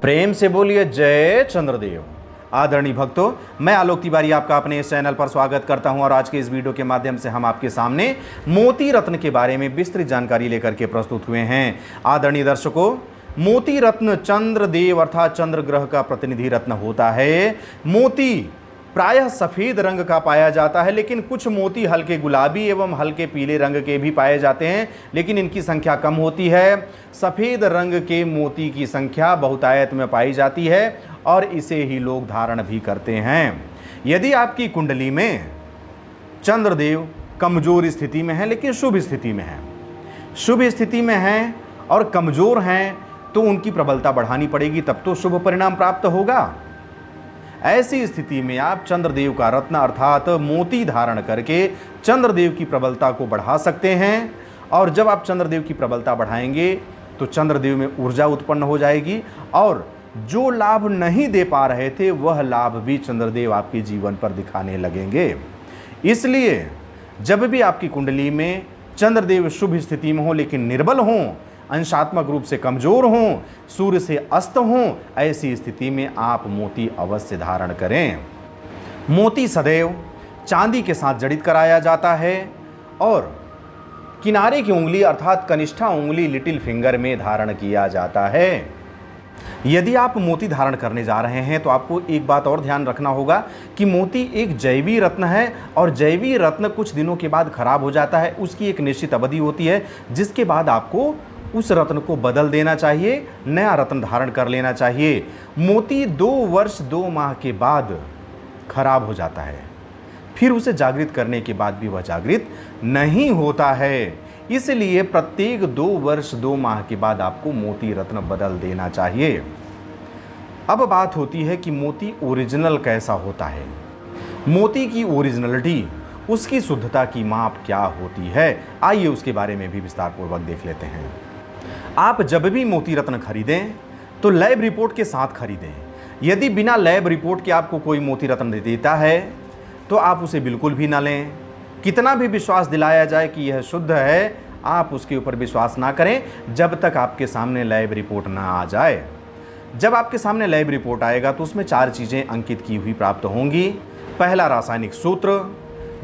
प्रेम से बोलिए जय चंद्रदेव। आदरणीय भक्तों, मैं आलोक तिवारी आपका अपने इस चैनल पर स्वागत करता हूं और आज के इस वीडियो के माध्यम से हम आपके सामने मोती रत्न के बारे में विस्तृत जानकारी लेकर के प्रस्तुत हुए हैं। आदरणीय दर्शकों, मोती रत्न चंद्रदेव अर्थात चंद्र ग्रह का प्रतिनिधि रत्न होता है। मोती प्रायः सफ़ेद रंग का पाया जाता है, लेकिन कुछ मोती हल्के गुलाबी एवं हल्के पीले रंग के भी पाए जाते हैं, लेकिन इनकी संख्या कम होती है। सफ़ेद रंग के मोती की संख्या बहुतायत में पाई जाती है और इसे ही लोग धारण भी करते हैं। यदि आपकी कुंडली में चंद्रदेव कमज़ोर स्थिति में है लेकिन शुभ स्थिति में है, शुभ स्थिति में हैं और कमज़ोर हैं, तो उनकी प्रबलता बढ़ानी पड़ेगी, तब तो शुभ परिणाम प्राप्त होगा। ऐसी स्थिति में आप चंद्रदेव का रत्न अर्थात मोती धारण करके चंद्रदेव की प्रबलता को बढ़ा सकते हैं। और जब आप चंद्रदेव की प्रबलता बढ़ाएंगे तो चंद्रदेव में ऊर्जा उत्पन्न हो जाएगी और जो लाभ नहीं दे पा रहे थे वह लाभ भी चंद्रदेव आपके जीवन पर दिखाने लगेंगे। इसलिए जब भी आपकी कुंडली में चंद्रदेव शुभ स्थिति में हो लेकिन निर्बल हों, अंशात्मक रूप से कमजोर हों, सूर्य से अस्त हों, ऐसी स्थिति में आप मोती अवश्य धारण करें। मोती सदैव चांदी के साथ जड़ित कराया जाता है और किनारे की उंगली अर्थात कनिष्ठा उंगली लिटिल फिंगर में धारण किया जाता है। यदि आप मोती धारण करने जा रहे हैं तो आपको एक बात और ध्यान रखना होगा कि मोती एक जैवी रत्न है और जैवी रत्न कुछ दिनों के बाद खराब हो जाता है। उसकी एक निश्चित अवधि होती है जिसके बाद आपको उस रत्न को बदल देना चाहिए, नया रत्न धारण कर लेना चाहिए। मोती 2 वर्ष 2 माह के बाद खराब हो जाता है, फिर उसे जागृत करने के बाद भी वह जागृत नहीं होता है। इसलिए प्रत्येक 2 वर्ष 2 माह के बाद आपको मोती रत्न बदल देना चाहिए। अब बात होती है कि मोती ओरिजिनल कैसा होता है। मोती की ओरिजिनलिटी, उसकी शुद्धता की माप क्या होती है, आइए उसके बारे में भी विस्तार पूर्वक देख लेते हैं। आप जब भी मोती रत्न खरीदें तो लैब रिपोर्ट के साथ खरीदें। यदि बिना लैब रिपोर्ट के आपको कोई मोती रत्न दे देता है तो आप उसे बिल्कुल भी ना लें। कितना भी विश्वास दिलाया जाए कि यह शुद्ध है, आप उसके ऊपर विश्वास ना करें जब तक आपके सामने लैब रिपोर्ट ना आ जाए। जब आपके सामने लैब रिपोर्ट आएगा तो उसमें 4 चीज़ें अंकित की हुई प्राप्त होंगी। पहला रासायनिक सूत्र,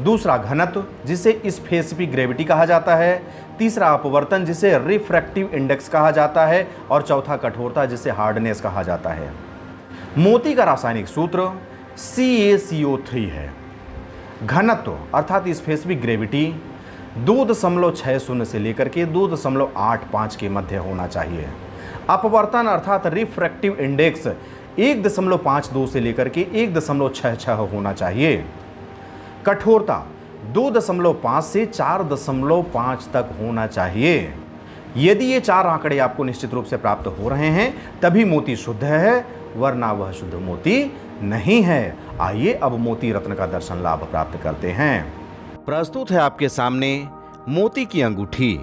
दूसरा घनत्व जिसे स्पेसिफिक ग्रेविटी कहा जाता है, तीसरा अपवर्तन जिसे रिफ्रैक्टिव इंडेक्स कहा जाता है और चौथा कठोरता जिसे हार्डनेस कहा जाता है। मोती का रासायनिक सूत्र CaCO3 है। घनत्व अर्थात स्पेसिफिक ग्रेविटी 2.60 से लेकर के 2.85 के मध्य होना चाहिए। अपवर्तन अर्थात रिफ्रैक्टिव इंडेक्स 1.52 से लेकर के 1.66 होना चाहिए। कठोरता 2.5 से 4.5 तक होना चाहिए। यदि ये 4 आंकड़े आपको निश्चित रूप से प्राप्त हो रहे हैं तभी मोती शुद्ध है, वरना वह शुद्ध मोती नहीं है। आइए अब मोती रत्न का दर्शन लाभ प्राप्त करते हैं। प्रस्तुत है आपके सामने मोती की अंगूठी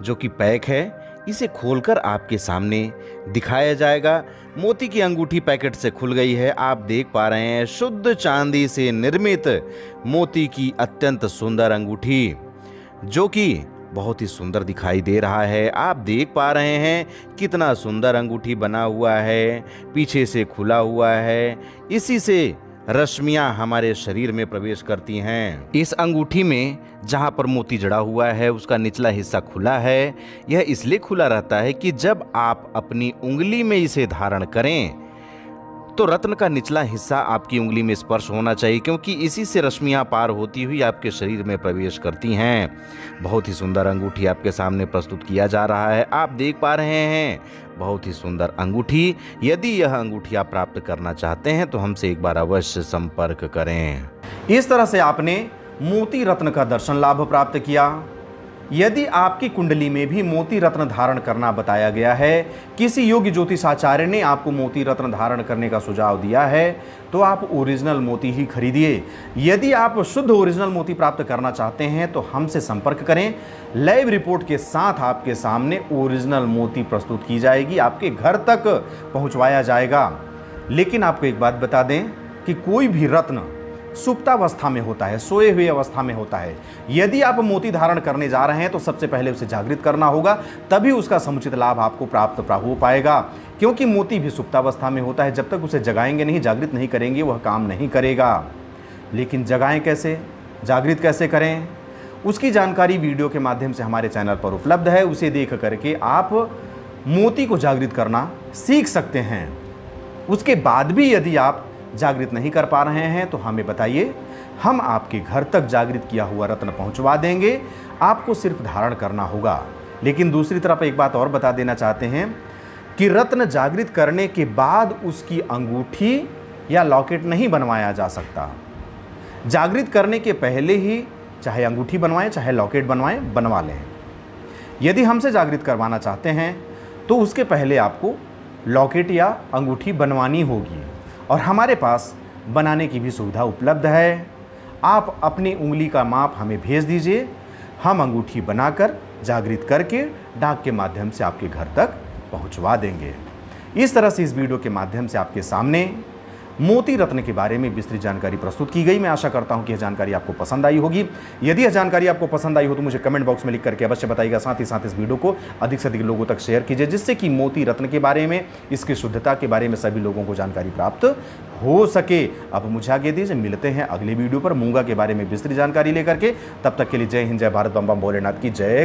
जो कि पैक है। इसे खोलकर आपके सामने दिखाया जाएगा। मोती की अंगूठी पैकेट से खुल गई है। आप देख पा रहे हैं शुद्ध चांदी से निर्मित मोती की अत्यंत सुंदर अंगूठी जो कि बहुत ही सुंदर दिखाई दे रहा है। आप देख पा रहे हैं कितना सुंदर अंगूठी बना हुआ है, पीछे से खुला हुआ है। इसी से रश्मियां हमारे शरीर में प्रवेश करती हैं। इस अंगूठी में जहां पर मोती जड़ा हुआ है उसका निचला हिस्सा खुला है। यह इसलिए खुला रहता है कि जब आप अपनी उंगली में इसे धारण करें तो रत्न का निचला हिस्सा आपकी उंगली में स्पर्श होना चाहिए, क्योंकि इसी से रश्मियां पार होती हुई आपके शरीर में प्रवेश करती हैं। बहुत ही सुंदर अंगूठी आपके सामने प्रस्तुत किया जा रहा है। आप देख पा रहे हैं बहुत ही सुंदर अंगूठी। यदि यह अंगूठी आप प्राप्त करना चाहते हैं तो हमसे एक बार अवश्य संपर्क करें। इस तरह से आपने मोती रत्न का दर्शन लाभ प्राप्त किया। यदि आपकी कुंडली में भी मोती रत्न धारण करना बताया गया है, किसी योग्य ज्योतिषाचार्य ने आपको मोती रत्न धारण करने का सुझाव दिया है, तो आप ओरिजिनल मोती ही खरीदिए। यदि आप शुद्ध ओरिजिनल मोती प्राप्त करना चाहते हैं तो हमसे संपर्क करें। लैब रिपोर्ट के साथ आपके सामने ओरिजिनल मोती प्रस्तुत की जाएगी, आपके घर तक पहुंचवाया जाएगा। लेकिन आपको एक बात बता दें कि कोई भी रत्न सुप्तावस्था में होता है, सोए हुए अवस्था में होता है। यदि आप मोती धारण करने जा रहे हैं तो सबसे पहले उसे जागृत करना होगा, तभी उसका समुचित लाभ आपको प्राप्त हो पाएगा। क्योंकि मोती भी सुप्तावस्था में होता है, जब तक उसे जगाएंगे नहीं, जागृत नहीं करेंगे, वह काम नहीं करेगा। लेकिन जगाएं कैसे, जागृत कैसे करें, उसकी जानकारी वीडियो के माध्यम से हमारे चैनल पर उपलब्ध है। उसे देख करके आप मोती को जागृत करना सीख सकते हैं। उसके बाद भी यदि आप जागृत नहीं कर पा रहे हैं तो हमें बताइए, हम आपके घर तक जागृत किया हुआ रत्न पहुंचवा देंगे। आपको सिर्फ धारण करना होगा। लेकिन दूसरी तरफ एक बात और बता देना चाहते हैं कि रत्न जागृत करने के बाद उसकी अंगूठी या लॉकेट नहीं बनवाया जा सकता। जागृत करने के पहले ही चाहे अंगूठी बनवाएं, चाहे लॉकेट बनवाएं, बनवा लें। यदि हमसे जागृत करवाना चाहते हैं तो उसके पहले आपको लॉकेट या अंगूठी बनवानी होगी, और हमारे पास बनाने की भी सुविधा उपलब्ध है। आप अपनी उंगली का माप हमें भेज दीजिए, हम अंगूठी बनाकर जागृत करके डाक के माध्यम से आपके घर तक पहुंचवा देंगे। इस तरह से इस वीडियो के माध्यम से आपके सामने मोती रत्न के बारे में विस्तृत जानकारी प्रस्तुत की गई। मैं आशा करता हूं कि यह जानकारी आपको पसंद आई होगी। यदि यह जानकारी आपको पसंद आई हो तो मुझे कमेंट बॉक्स में लिख करके अवश्य बताइएगा। साथ ही साथ इस वीडियो को अधिक से अधिक लोगों तक शेयर कीजिए, जिससे कि मोती रत्न के बारे में, इसकी शुद्धता के बारे में सभी लोगों को जानकारी प्राप्त हो सके। अब मुझे आगे दीजिए, मिलते हैं अगले वीडियो पर मूंगा के बारे में विस्तृत जानकारी लेकर के। तब तक के लिए जय हिंद, जय भारत, बम बम भोलेनाथ की जय।